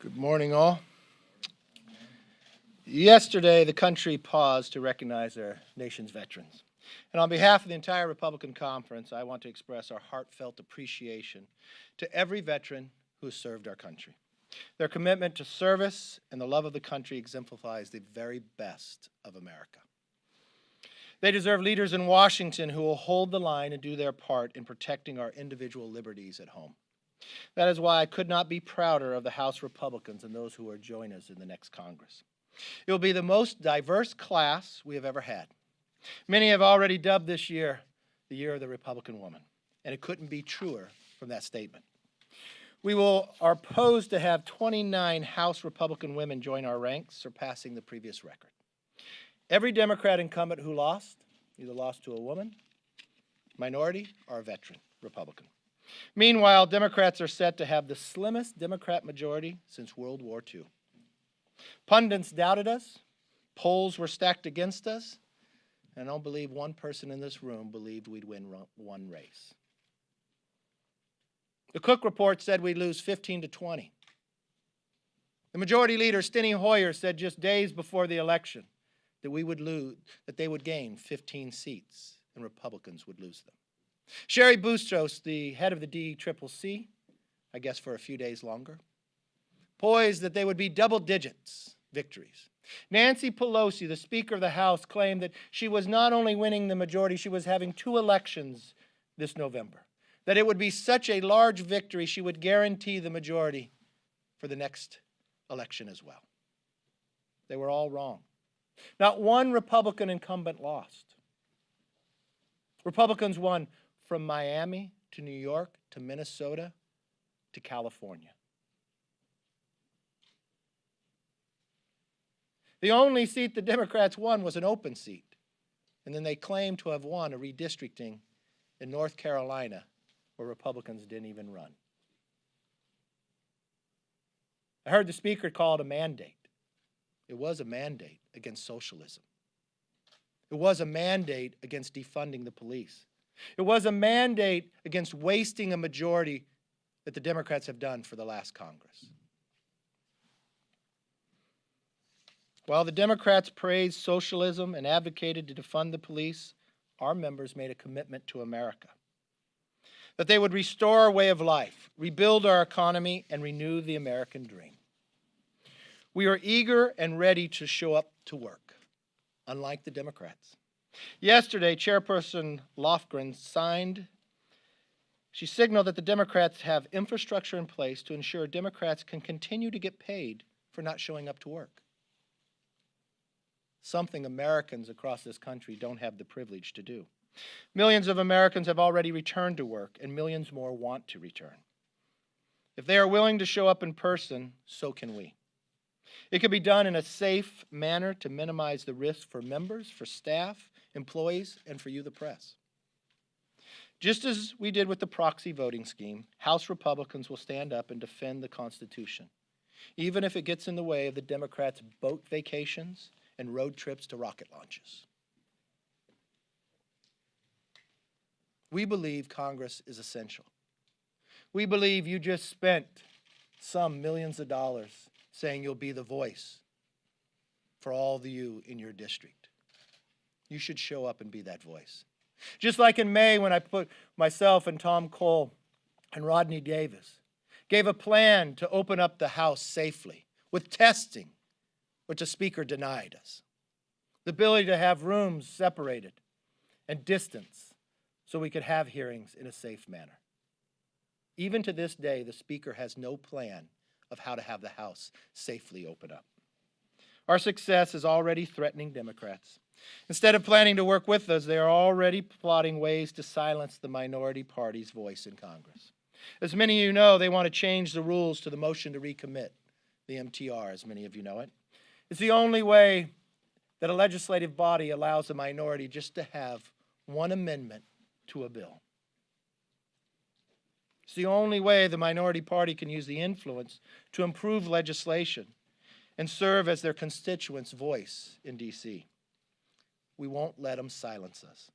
Good morning, all. Yesterday, the country paused to recognize our nation's veterans. And on behalf of the entire Republican Conference, I want to express our heartfelt appreciation to every veteran who has served our country. Their commitment to service and the love of the country exemplifies the very best of America. They deserve leaders in Washington who will hold the line and do their part in protecting our individual liberties at home. That is why I could not be prouder of the House Republicans and those who will join us in the next Congress. It will be the most diverse class we have ever had. Many have already dubbed this year the year of the Republican woman, and it couldn't be truer from that statement. We are poised to have 29 House Republican women join our ranks, surpassing the previous record. Every Democrat incumbent who lost, either lost to a woman, minority, or a veteran Republican. Meanwhile, Democrats are set to have the slimmest Democrat majority since World War II. Pundits doubted us, polls were stacked against us, and I don't believe one person in this room believed we'd win one race. The Cook report said we'd lose 15-20. The majority leader, Steny Hoyer, said just days before the election that they would gain 15 seats and Republicans would lose them. Sherry Boustros, the head of the DCCC, I guess for a few days longer, poised that they would be double digits victories. Nancy Pelosi, the Speaker of the House, claimed that she was not only winning the majority, she was having 2 elections this November, that it would be such a large victory she would guarantee the majority for the next election as well. They were all wrong. Not one Republican incumbent lost. Republicans won from Miami to New York to Minnesota to California. The only seat the Democrats won was an open seat, and then they claimed to have won a redistricting in North Carolina where Republicans didn't even run. I heard the Speaker call it a mandate. It was a mandate against socialism. It was a mandate against defunding the police. It was a mandate against wasting a majority that the Democrats have done for the last Congress. While the Democrats praised socialism and advocated to defund the police, our members made a commitment to America, that they would restore our way of life, rebuild our economy, and renew the American dream. We are eager and ready to show up to work, unlike the Democrats. Yesterday, Chairperson Lofgren signaled that the Democrats have infrastructure in place to ensure Democrats can continue to get paid for not showing up to work. Something Americans across this country don't have the privilege to do. Millions of Americans have already returned to work, and millions more want to return. If they are willing to show up in person, so can we. It can be done in a safe manner to minimize the risk for members, for staff, employees, and for you, the press. Just as we did with the proxy voting scheme, House Republicans will stand up and defend the Constitution, even if it gets in the way of the Democrats' boat vacations and road trips to rocket launches. We believe Congress is essential. We believe you just spent some millions of dollars saying you'll be the voice for all of you in your district. You should show up and be that voice. Just like in May when I put myself and Tom Cole and Rodney Davis gave a plan to open up the House safely with testing, which the Speaker denied us. The ability to have rooms separated and distance so we could have hearings in a safe manner. Even to this day, the Speaker has no plan of how to have the House safely open up. Our success is already threatening Democrats. Instead of planning to work with us, they are already plotting ways to silence the minority party's voice in Congress. As many of you know, they want to change the rules to the motion to recommit, the MTR, as many of you know it. It's the only way that a legislative body allows a minority just to have one amendment to a bill. It's the only way the minority party can use the influence to improve legislation and serve as their constituents' voice in D.C. We won't let them silence us.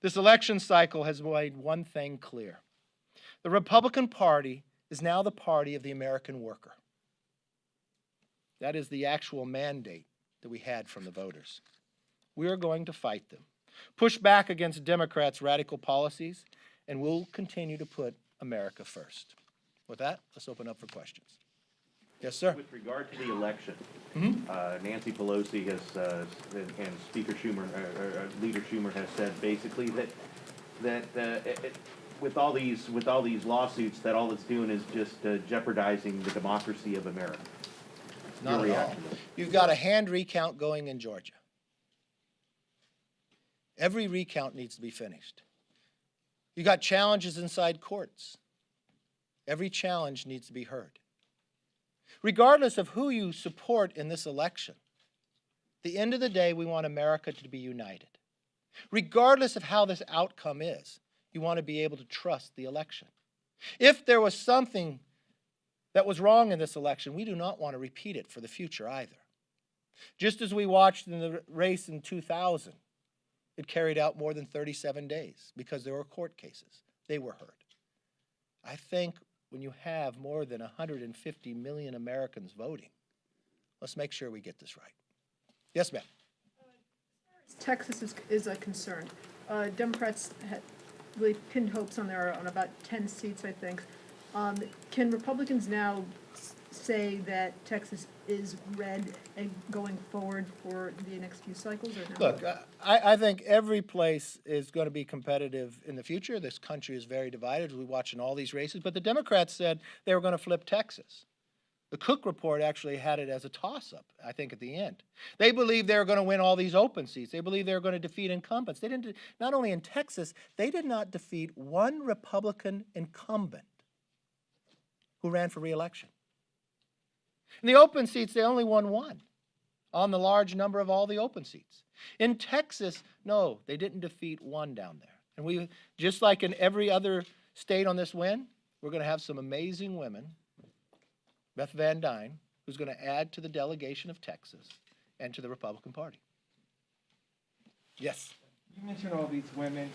This election cycle has made one thing clear. The Republican Party is now the party of the American worker. That is the actual mandate that we had from the voters. We are going to fight them, push back against Democrats' radical policies, and we'll continue to put America first. With that, let's open up for questions. Yes, sir. With regard to the election, Nancy Pelosi has, and Speaker Schumer, Leader Schumer has said basically that with all these lawsuits, that all it's doing is just jeopardizing the democracy of America. Not at all. You've got a hand recount going in Georgia. Every recount needs to be finished. You got challenges inside courts. Every challenge needs to be heard. Regardless of who you support in this election, at the end of the day, we want America to be united. Regardless of how this outcome is, you want to be able to trust the election. If there was something that was wrong in this election, we do not want to repeat it for the future either. Just as we watched in the race in 2000, it carried out more than 37 days because there were court cases. They were heard. I think when you have more than 150 million Americans voting, let's make sure we get this right. Yes, ma'am. Texas is a concern. Democrats really pinned hopes on about 10 seats, I think. Can Republicans now say that Texas is red and going forward for the next few cycles, or no? Look, I think every place is going to be competitive in the future. This country is very divided. We watch in all these races. But the Democrats said they were going to flip Texas. The Cook report actually had it as a toss-up, I think, at the end. They believed they were going to win all these open seats. They believed they were going to defeat incumbents. They didn't. Not only in Texas, they did not defeat one Republican incumbent who ran for re-election. In the open seats, they only won one on the large number of all the open seats. In Texas, no, they didn't defeat one down there. And we, just like in every other state on this win, we're going to have some amazing women, Beth Van Dyne, who's going to add to the delegation of Texas and to the Republican Party. Yes. You mentioned all these women,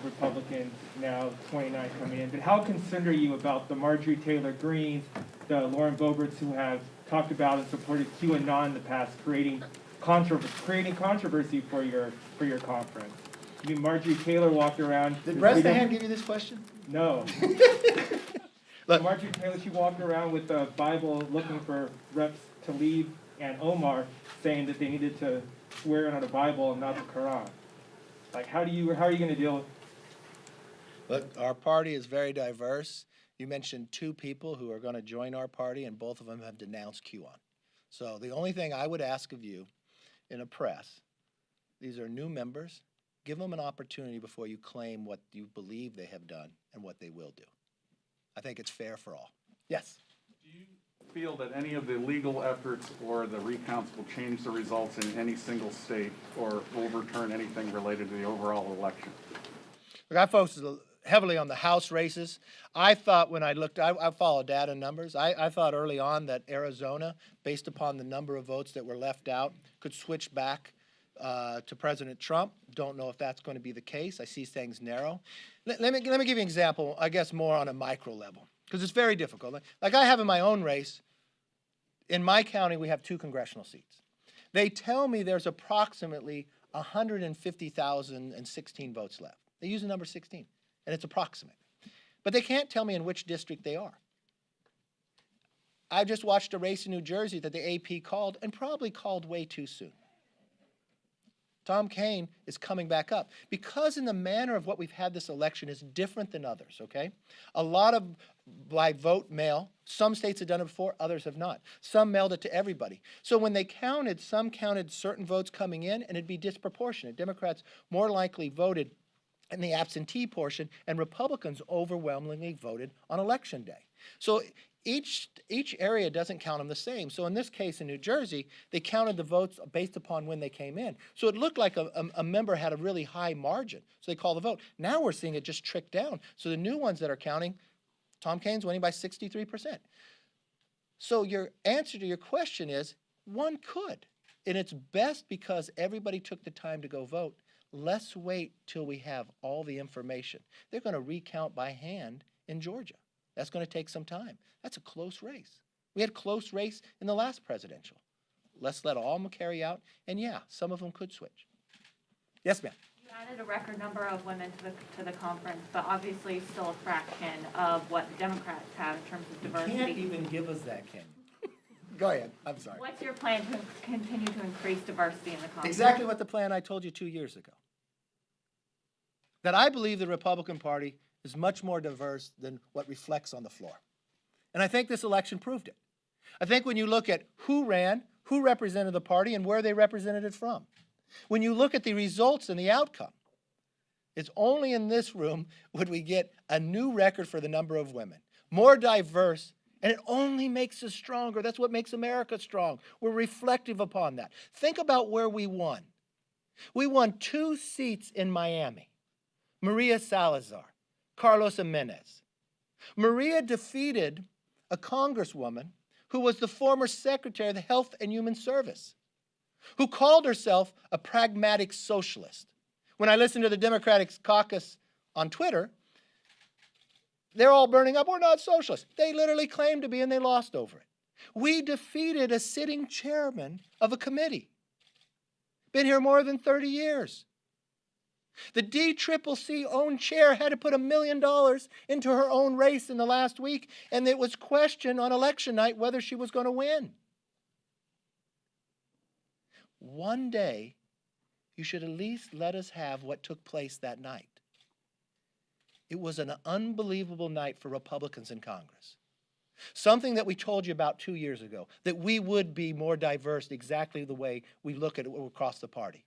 Republicans, now 29 coming in, but how concerned are you about the Marjorie Taylor Greenes, the Lauren Boeberts, who have talked about and supported QAnon in the past, creating controversy for your conference? I mean, Marjorie Taylor walked around. Did Bresnahan give you this question? No. Look, Marjorie Taylor, she walked around with a Bible looking for Reps Tlaib and Omar, saying that they needed to swear on the Bible and not the Quran. Like, how are you going to deal with? Look, our party is very diverse. You mentioned two people who are going to join our party, and both of them have denounced QAnon. So the only thing I would ask of you in a press, these are new members, give them an opportunity before you claim what you believe they have done and what they will do. I think it's fair for all. Yes? Do you feel that any of the legal efforts or the recounts will change the results in any single state or overturn anything related to the overall election? Look, I focused heavily on the House races. I thought when I looked, I follow data numbers. I thought early on that Arizona, based upon the number of votes that were left out, could switch back to President Trump. Don't know if that's going to be the case. I see things narrow. Let me give you an example, I guess more on a micro level, because it's very difficult. Like I have in my own race, in my county, we have 2 congressional seats. They tell me there's approximately 150,016 votes left. They use the number 16, and it's approximate. But they can't tell me in which district they are. I just watched a race in New Jersey that the AP called, and probably called way too soon. Tom Kean is coming back up because in the manner of what we've had this election is different than others, okay? A lot of by vote mail, some states have done it before, others have not. Some mailed it to everybody. So when they counted, some counted certain votes coming in and it'd be disproportionate. Democrats more likely voted in the absentee portion and Republicans overwhelmingly voted on election day. So each area doesn't count them the same. So in this case in New Jersey, they counted the votes based upon when they came in. So it looked like a member had a really high margin. So they called the vote. Now we're seeing it just trick down. So the new ones that are counting, Tom Kean's winning by 63%. So your answer to your question is, one could. And it's best because everybody took the time to go vote. Let's wait till we have all the information. They're going to recount by hand in Georgia. That's going to take some time. That's a close race. We had close race in the last presidential. Let's let all of them carry out, and yeah, some of them could switch. Yes, ma'am. You added a record number of women to the conference, but obviously still a fraction of what the Democrats have in terms of diversity. You can't even give us that, Ken. Go ahead. I'm sorry. What's your plan to continue to increase diversity in the conference? Exactly what the plan I told you 2 years ago. That I believe the Republican Party is much more diverse than what reflects on the floor. And I think this election proved it. I think when you look at who ran, who represented the party, and where they represented it from. When you look at the results and the outcome, it's only in this room would we get a new record for the number of women. More diverse, and it only makes us stronger. That's what makes America strong. We're reflective upon that. Think about where we won. We won 2 seats in Miami. Maria Salazar, Carlos Jimenez. Maria defeated a congresswoman who was the former Secretary of the Health and Human Service, who called herself a pragmatic socialist. When I listen to the Democratic caucus on Twitter, they're all burning up, we're not socialists. They literally claimed to be, and they lost over it. We defeated a sitting chairman of a committee. Been here more than 30 years. The DCCC own chair had to put $1 million into her own race in the last week, and it was questioned on election night whether she was going to win. One day, you should at least let us have what took place that night. It was an unbelievable night for Republicans in Congress. Something that we told you about 2 years ago, that we would be more diverse exactly the way we look at it across the party.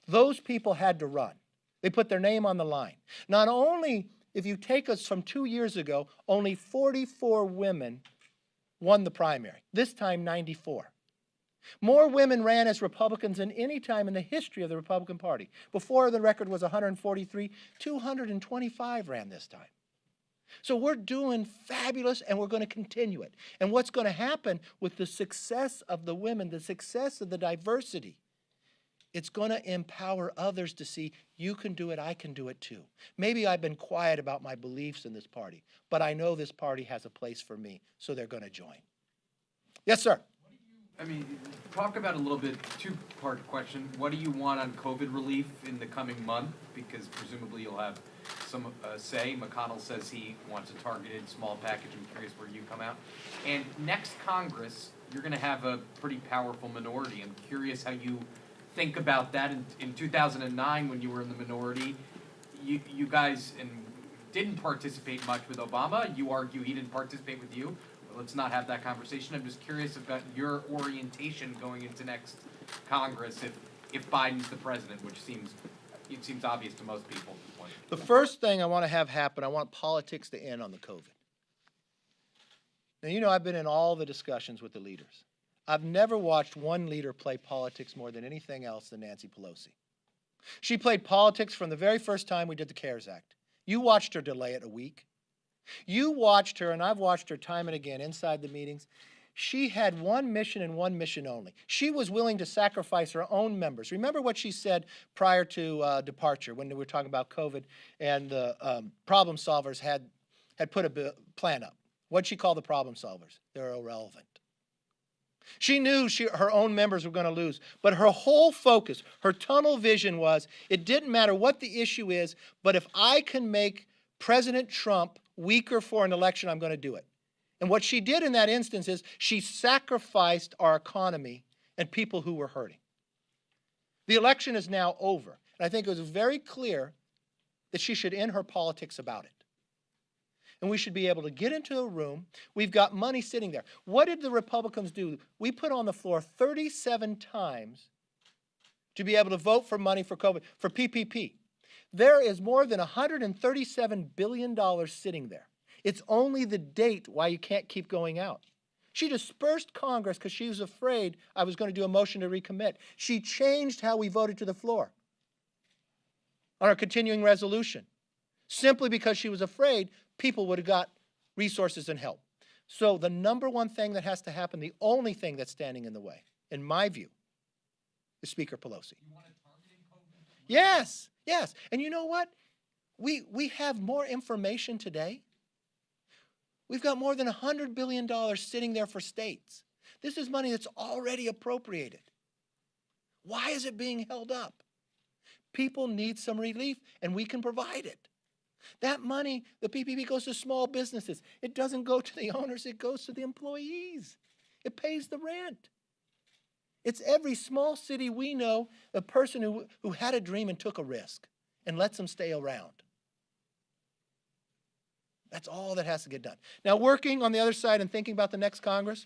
Those people had to run. They put their name on the line. Not only, if you take us from 2 years ago, only 44 women won the primary. This time, 94. More women ran as Republicans than any time in the history of the Republican Party. Before, the record was 143, 225 ran this time. So we're doing fabulous, and we're going to continue it. And what's going to happen with the success of the women, the success of the diversity, it's going to empower others to see, you can do it, I can do it too. Maybe I've been quiet about my beliefs in this party, but I know this party has a place for me, so they're going to join. Yes, sir. I mean, talk about a little bit, two-part question. What do you want on COVID relief in the coming month? Because presumably you'll have some say. McConnell says he wants a targeted small package. I'm curious where you come out. And next Congress, you're going to have a pretty powerful minority. I'm curious how you think about that. In 2009, when you were in the minority, you guys didn't participate much with Obama. You argue he didn't participate with you. Let's not have that conversation. I'm just curious about your orientation going into next Congress if Biden's the president, which seems obvious to most people at this point. The first thing I want to have happen, I want politics to end on the COVID. Now, you know, I've been in all the discussions with the leaders. I've never watched one leader play politics more than anything else than Nancy Pelosi. She played politics from the very first time we did the CARES Act. You watched her delay it a week. You watched her, and I've watched her time and again inside the meetings. She had one mission and one mission only. She was willing to sacrifice her own members. Remember what she said prior to departure when we were talking about COVID and the problem solvers had put a plan up. What'd she call the problem solvers? They're irrelevant. She knew her own members were going to lose, but her whole focus, her tunnel vision was, it didn't matter what the issue is, but if I can make President Trump weaker for an election, I'm going to do it. And what she did in that instance is she sacrificed our economy and people who were hurting. The election is now over, and I think it was very clear that she should end her politics about it. And we should be able to get into a room. We've got money sitting there. What did the Republicans do? We put on the floor 37 times to be able to vote for money for COVID, for PPP. There is more than $137 billion sitting there. It's only the date why you can't keep going out. She dispersed Congress because she was afraid I was going to do a motion to recommit. She changed how we voted to the floor on our continuing resolution, simply because she was afraid people would have got resources and help. So the number one thing that has to happen, the only thing that's standing in the way, in my view, is Speaker Pelosi. You want a targeted COVID? Yes, yes. And you know what? We have more information today. We've got more than $100 billion sitting there for states. This is money that's already appropriated. Why is it being held up? People need some relief, and we can provide it. That money, the PPP, goes to small businesses. It doesn't go to the owners, it goes to the employees. It pays the rent. It's every small city we know, a person who had a dream and took a risk and lets them stay around. That's all that has to get done. Now, working on the other side and thinking about the next Congress,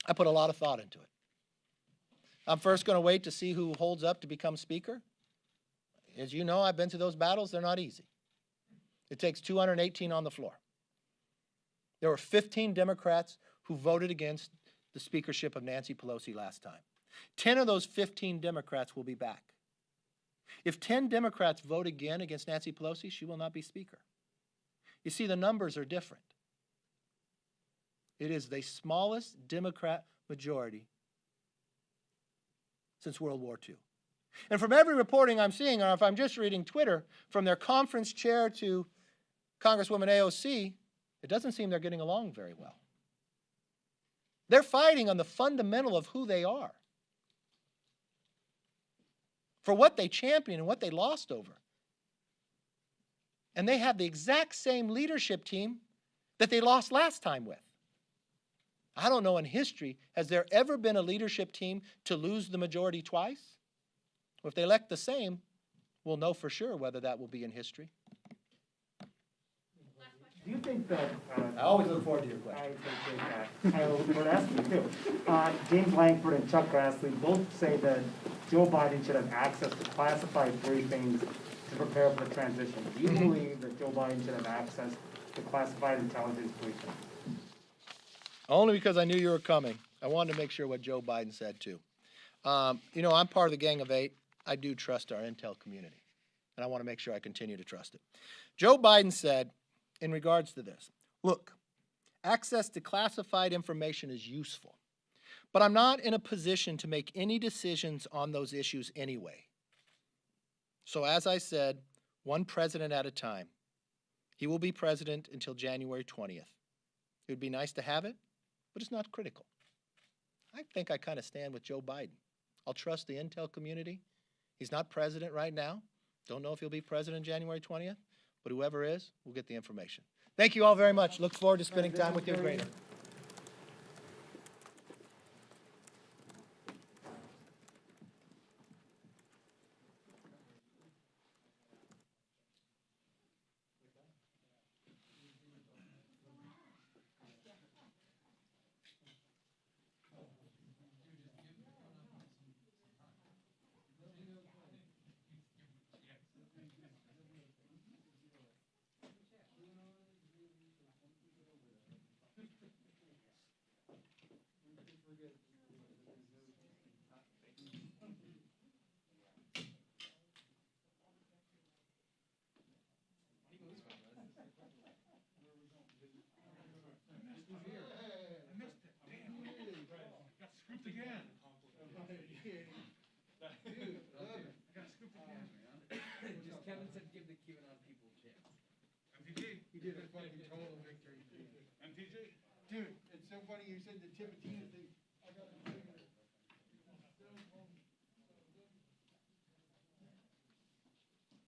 I put a lot of thought into it. I'm first going to wait to see who holds up to become Speaker. As you know, I've been to those battles. They're not easy. It takes 218 on the floor. There were 15 Democrats who voted against the speakership of Nancy Pelosi last time. 10 of those 15 Democrats will be back. If 10 Democrats vote again against Nancy Pelosi, she will not be Speaker. You see, the numbers are different. It is the smallest Democrat majority since World War II. And from every reporting I'm seeing, or if I'm just reading Twitter, from their conference chair to Congresswoman AOC, it doesn't seem they're getting along very well. They're fighting on the fundamental of who they are, for what they champion and what they lost over. And they have the exact same leadership team that they lost last time with. I don't know in history, has there ever been a leadership team to lose the majority twice? Well, if they elect the same, we'll know for sure whether that will be in history. Do you think that... I always look forward to your question. I appreciate that. I will be asking you too. James Langford and Chuck Grassley both say that Joe Biden should have access to classified briefings to prepare for the transition. Do you believe that Joe Biden should have access to classified intelligence briefings? Only because I knew you were coming. I wanted to make sure what Joe Biden said too. You know, I'm part of the Gang of Eight. I do trust our intel community, and I want to make sure I continue to trust it. Joe Biden said, in regards to this, look, access to classified information is useful, but I'm not in a position to make any decisions on those issues anyway. So as I said, one president at a time. He will be president until January 20th. It would be nice to have it, but it's not critical. I think I kind of stand with Joe Biden. I'll trust the intel community. He's not president right now. Don't know if he'll be president January 20th, but whoever is, will get the information. Thank you all very much. Look forward to spending time with you at Greater. Kevin said give the QAnon people a chance. MTG, you did a fucking total victory. MTG? Dude, it's so funny you said the Timothy thing. I got